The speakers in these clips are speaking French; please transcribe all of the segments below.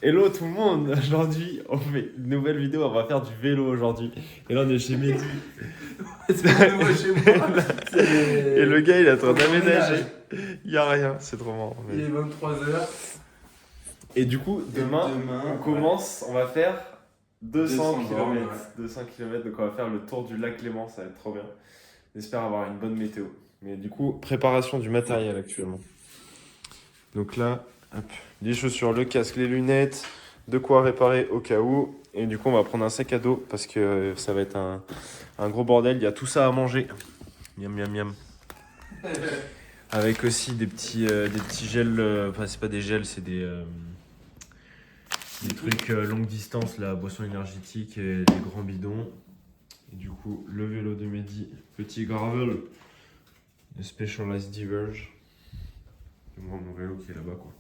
Hello tout le monde. Aujourd'hui, on fait une nouvelle vidéo. On va faire du vélo aujourd'hui. Et là, on est chez Mehdi. C'est mon nouveau chez moi. Et le gars, il est en train d'aménager. Il n'y a rien, c'est trop marrant. Il est 23h. Et du coup, demain, on commence. On va faire 200 200 km. bornes, ouais. 200 km. Donc, on va faire le tour du lac Léman. Ça va être trop bien. J'espère avoir une bonne météo. Mais du coup, préparation du matériel actuellement. Donc là, hop, les chaussures, le casque, les lunettes, de quoi réparer au cas où. Et du coup, on va prendre un sac à dos parce que ça va être un gros bordel. Il y a tout ça à manger. Miam, miam, miam. Avec aussi des petits gels. Enfin, c'est pas des gels, c'est des trucs longue distance, la boisson énergétique et des grands bidons. Et du coup, le vélo de Mehdi, petit gravel, le Specialized Diverge. Moi, mon vélo qui est là-bas, quoi.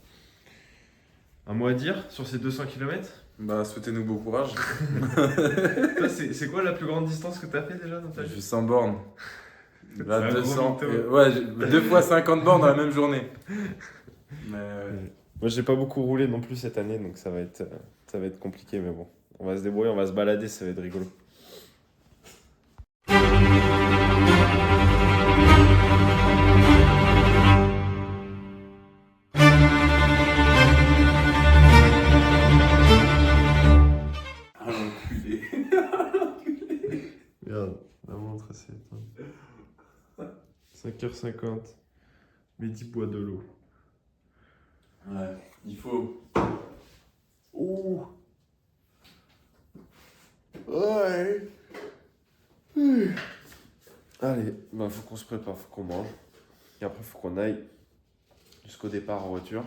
Un mot à dire sur ces 200 km? Bah, souhaitez-nous bon courage. Toi, c'est quoi la plus grande distance que tu as fait déjà dans ta Je vie? fais 100 bornes. Là, C'est un 200. gros mytho. Ouais, 2 fois 50 bornes dans la même journée. Mais Moi, j'ai pas beaucoup roulé non plus cette année, donc ça va être compliqué, mais bon. On va se débrouiller, on va se balader, ça va être rigolo. ah, l'enculé. Regarde, la montre, c'est 5h50. Mehdi boit de l'eau. Ouais, il faut. Ouh. Ouais. Allez, bah faut qu'on se prépare, faut qu'on mange. Et après, faut qu'on aille jusqu'au départ en voiture.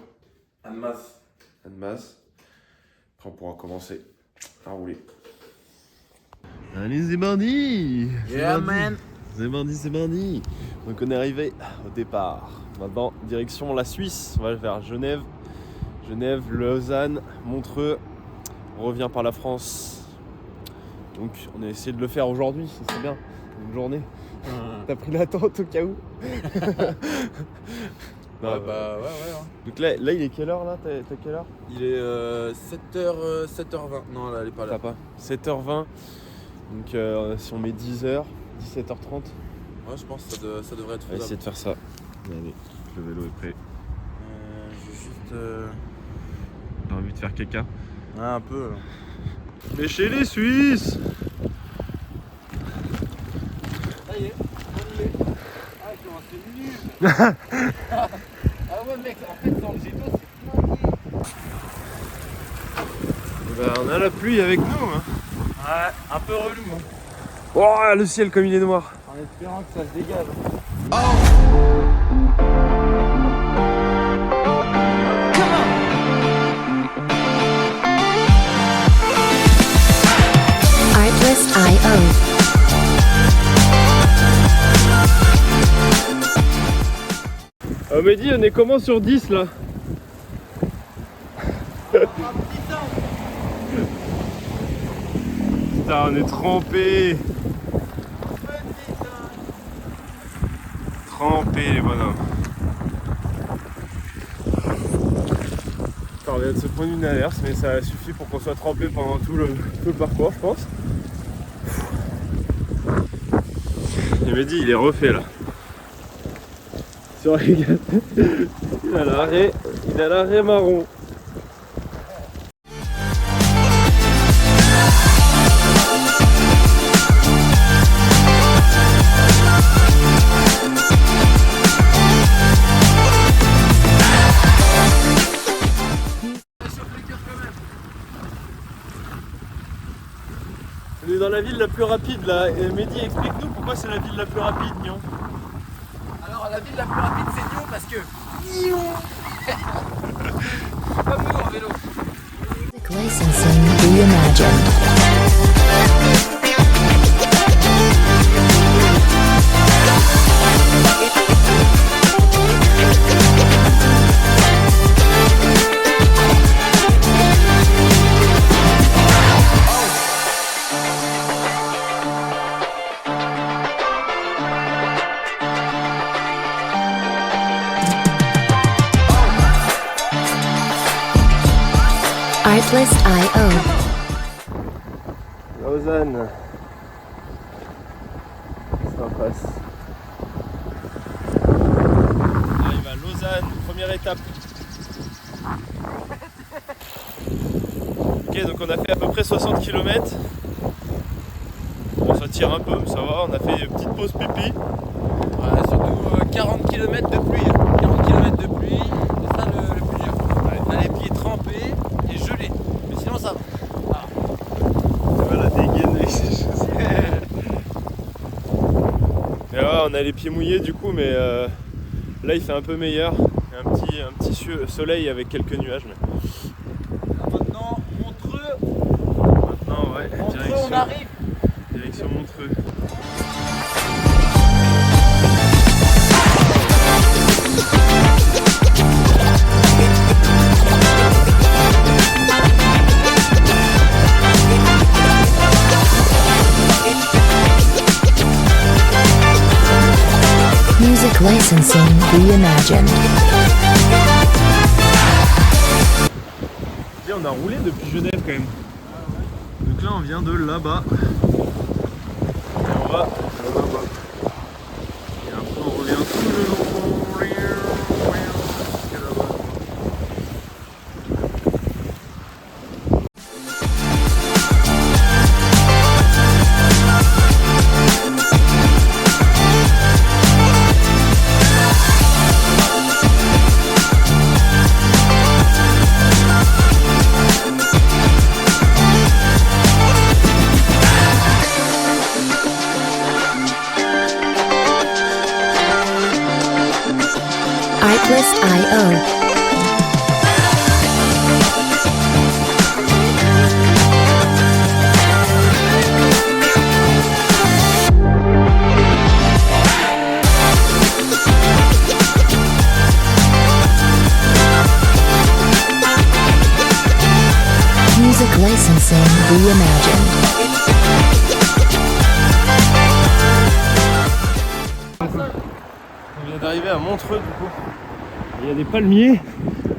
Annemasse. Annemasse. Après, on pourra commencer à rouler. Allez, c'est mardi! Yeah, man! C'est mardi! Donc, on est arrivé au départ. Maintenant, direction la Suisse. On va vers Genève. Genève, Lausanne, Montreux. On revient par la France. Donc, on a essayé de le faire aujourd'hui, ça serait bien. Une journée. T'as pris la tente au cas où? Non, Ouais, bah, ouais. Hein. Donc là, il est quelle heure là? T'as quelle heure? Il est 7h20. Non, là, elle est pas T'as là. pas 7h20. Donc si on met 10h, 17h30. Ouais, je pense que ça devrait être On va essayer faisable. de faire ça. Allez, le vélo est prêt. Je vais juste. T'as envie de faire caca? Ouais, un peu. Mais chez les Suisses! Ça y est, on y est. Ah, comment c'est nul. Ah ouais mec, en fait dans le G2 c'est plein. Bah, on a la pluie avec nous. Hein. Ouais, un peu relou. Hein. Oh, le ciel comme il est noir. En espérant que ça se dégage. Artlist.io. Mehdi, on est comment sur 10 là? Putain, on est trempés. Trempés les bonhommes. Putain, on vient de se prendre une averse, mais ça suffit pour qu'on soit trempé pendant tout le parcours, je pense. Et Mehdi, il est refait là. Regarde, il a l'arrêt marron. On est dans la ville la plus rapide là. Et Mehdi, explique-nous pourquoi c'est la ville la plus rapide, Nyon. Alors la ville la plus rapide c'est Lyon parce que comme nous en vélo. Licensing reimagined. Artlist.io. Lausanne. C'est en face. On arrive à Lausanne, première étape. Ok, donc on a fait à peu près 60 km. Bon, ça tire un peu, mais ça va. On a fait une petite pause pipi. Voilà, surtout 40 km de pluie. 40 km de pluie, c'est ça le plus dur. Ouais. On a les pieds trempés et gelés. Mais sinon ça va. Voilà, dégaine avec ces choses. Mais ouais, on a les pieds mouillés du coup, mais là il fait un peu meilleur. Il y a un petit soleil avec quelques nuages. Mais... Maintenant, Montreux. Maintenant, ouais, Montreux, on arrive. Direction Montreux. Music licensing reimagined. Et on a roulé depuis Genève quand même. Donc là on vient de là-bas. Et on va là-bas. Et après on revient tout le long. Jusqu'à là-bas. Artlist.io. Music licensing reimagined. On vient d'arriver à Montreux du coup. Il y a des palmiers,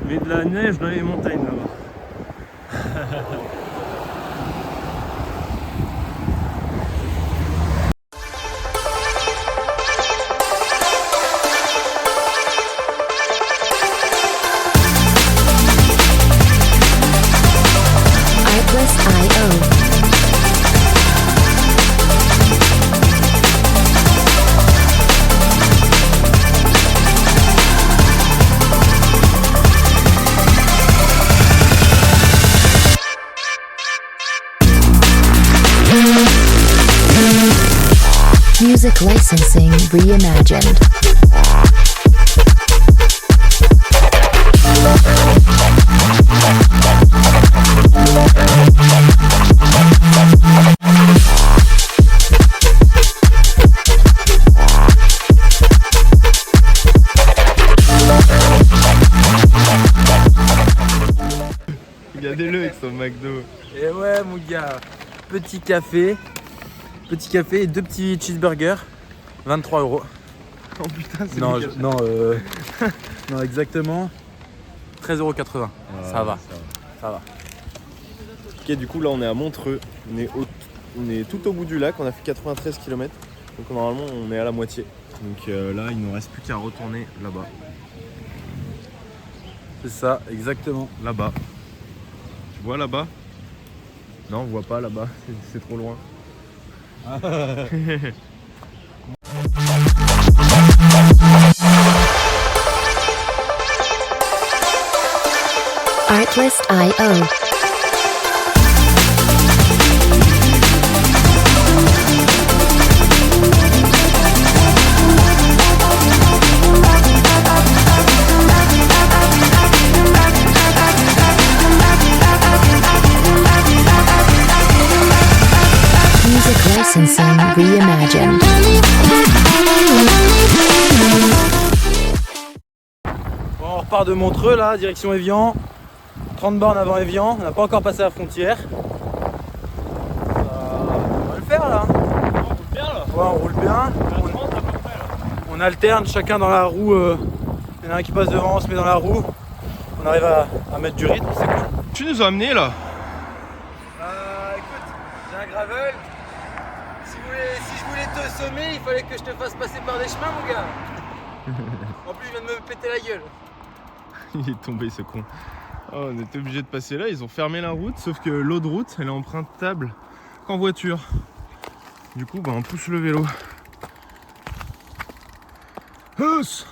mais de la neige dans les montagnes là-bas. Artlist.io. Music licensing reimagined. Regardez-le avec son McDo. Et ouais mon gars, petit café et deux petits cheeseburgers, 23 €. Oh putain, c'est Non, méga cher. non exactement 13,80 €. Ça va. Ça va. Ok, du coup là on est à Montreux. On est tout au bout du lac, on a fait 93 km. Donc normalement on est à la moitié. Donc là il nous reste plus qu'à retourner là-bas. C'est ça, exactement. Là-bas. Tu vois là-bas? Non, on voit pas là-bas, c'est trop loin. Artlist.io. Music licensing reimagined. Bon, on repart de Montreux là, direction Évian. 30 bornes avant Évian, on n'a pas encore passé la frontière. On va le faire là. On roule bien là. Ouais, on roule bien. On alterne chacun dans la roue. Il y en a un qui passe devant, on se met dans la roue. On arrive à mettre du rythme, c'est cool. Tu nous as amené là? Écoute, j'ai un gravel. Si je voulais te sommer, il fallait que je te fasse passer par des chemins, mon gars. En plus, je viens de me péter la gueule. Il est tombé ce con. Oh, on était obligé de passer là, ils ont fermé la route, sauf que l'autre route, elle est empruntable qu'en voiture. Du coup, bah, on pousse le vélo. Houss,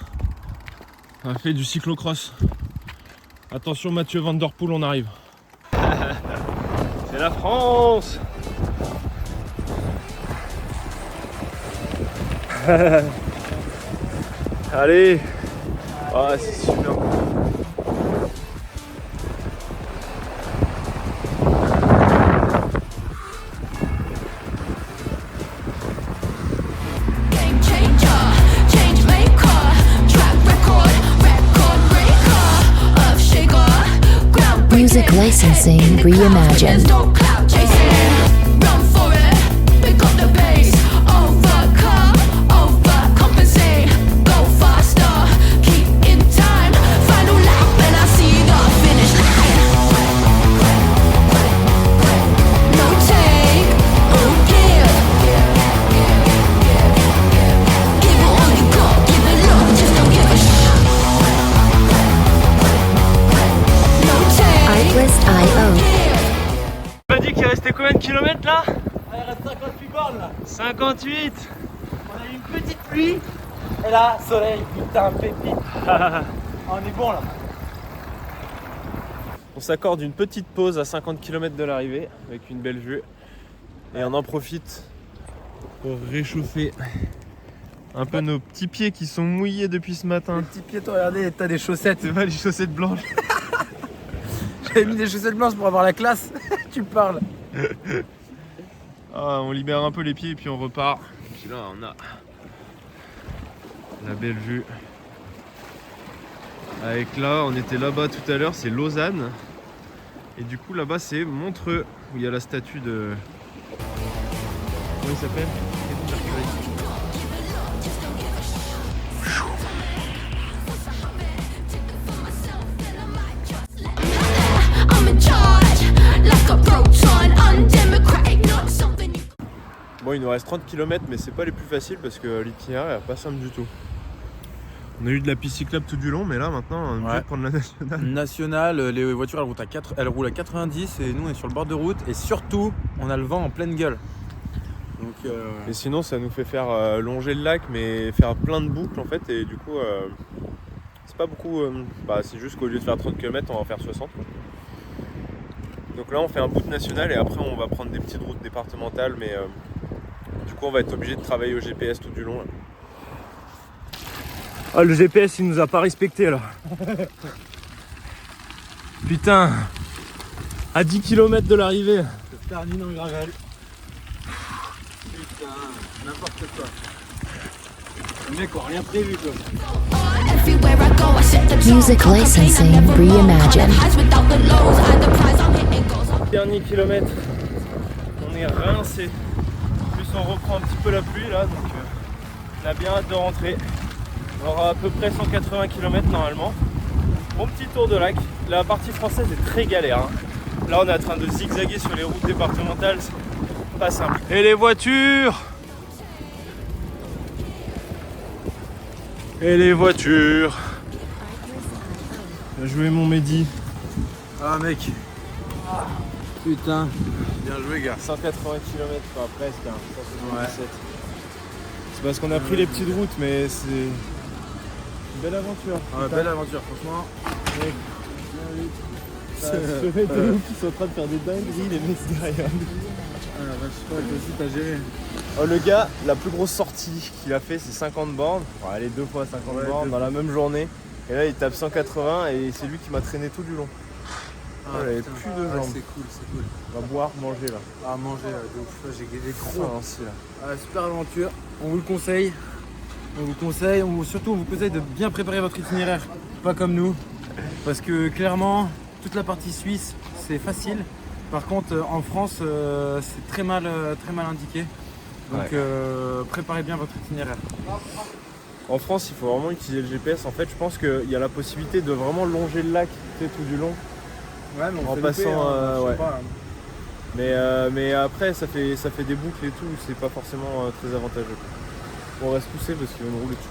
on a fait du cyclocross. Attention Mathieu Van Der Poel, on arrive. C'est la France. Allez. Ah, c'est super beau. Game changer, change maker, track record, record breaker, earth shaker, ground Music licensing There's reimagined. no cloud chasing, run for it, pick up the pace, overcome, overcompensate, go faster, keep in time, final lap and I see the finish line. No take, or give. Give it all you got, give it love, just don't give a shit. No take, Artlist.io. Tu m'as dit qu'il restait combien de kilomètres là? Il reste 58 bornes là. 58. On a eu une petite pluie. Et là, soleil, putain, pépite. On est bon là. On s'accorde une petite pause à 50 km de l'arrivée avec une belle vue. Et on en profite pour réchauffer un peu nos petits pieds qui sont mouillés depuis ce matin. Petit pied, toi, regardez, t'as des chaussettes. C'est pas les chaussettes blanches. J'avais mis des chaussettes blanches pour avoir la classe. Tu parles. Ah, on libère un peu les pieds et puis on repart. Puis là on a la belle vue. Avec là, on était là-bas tout à l'heure, c'est Lausanne. Et du coup là-bas c'est Montreux, où il y a la statue de... Comment il s'appelle? Freddie Mercury. I'm in charge, like a proton, undemocratic, not something you. Bon, il nous reste 30 km, mais c'est pas les plus faciles parce que l'itinéraire est pas simple du tout. On a eu de la piste cyclable tout du long, mais là maintenant on est obligé Ouais. de prendre la nationale. Nationale, les voitures elles roulent à 90 et nous on est sur le bord de route et surtout on a le vent en pleine gueule. Donc Et sinon, ça nous fait faire longer le lac, mais faire plein de boucles en fait, et du coup, c'est pas beaucoup. C'est juste qu'au lieu de faire 30 km, on va en faire 60. Quoi. Donc là, on fait un bout de national et après, on va prendre des petites routes départementales, mais du coup, on va être obligé de travailler au GPS tout du long. Là. Ah, le GPS, il nous a pas respecté là. Putain, à 10 km de l'arrivée. Je termine en gravel. Putain, n'importe quoi. Les mecs ont rien prévu quoi. Everywhere I go, I set the tone. Music Can't complain, I licensing never roll. reimagined. The highs without the lows, and the prize I'm hitting goes up. Dernier kilomètre, on est rincé. En plus, on reprend un petit peu la pluie là, donc on a bien hâte de rentrer. On aura à peu près 180 km normalement. Bon petit tour de lac. La partie française est très galère. Hein. Là, on est en train de zigzaguer sur les routes départementales. C'est pas simple. Et les voitures! Et les voitures! Bien joué, mon Mehdi. ah mec, Putain. bien joué gars. 180 km, quoi, presque. Hein. 177. Ouais. C'est parce qu'on a pris les petites routes, mais c'est une belle aventure. Ah, belle aventure franchement. Ce mec de nous qui sont en train de faire des dingueries, les mecs derrière nous. Ah la vache, toi aussi t'as géré. Oh, le gars, la plus grosse sortie qu'il a fait, c'est 50 bornes. Bon, allez, 2 fois 50 bornes dans la même journée. Et là, il tape 180 et c'est lui qui m'a traîné tout du long. Ah, j'avais putain. plus de Ah, jambes. c'est cool, c'est cool. On va boire, manger là. Ah manger de ouf, là, j'ai Trop trop. ainsi là. Ah, super aventure, on vous le conseille. Surtout on vous conseille de bien préparer votre itinéraire, pas comme nous. Parce que clairement, toute la partie suisse, c'est facile. Par contre, en France, c'est très mal indiqué. Donc préparez bien votre itinéraire. En France, il faut vraiment utiliser le GPS. En fait, je pense qu'il y a la possibilité de vraiment longer le lac tout du long. Ouais, mais on En fait passant, louper, hein, je sais ouais. pas, hein. Mais après, ça fait des boucles et tout, c'est pas forcément très avantageux. Bon, on va se pousser parce qu'ils vont nous rouler dessus.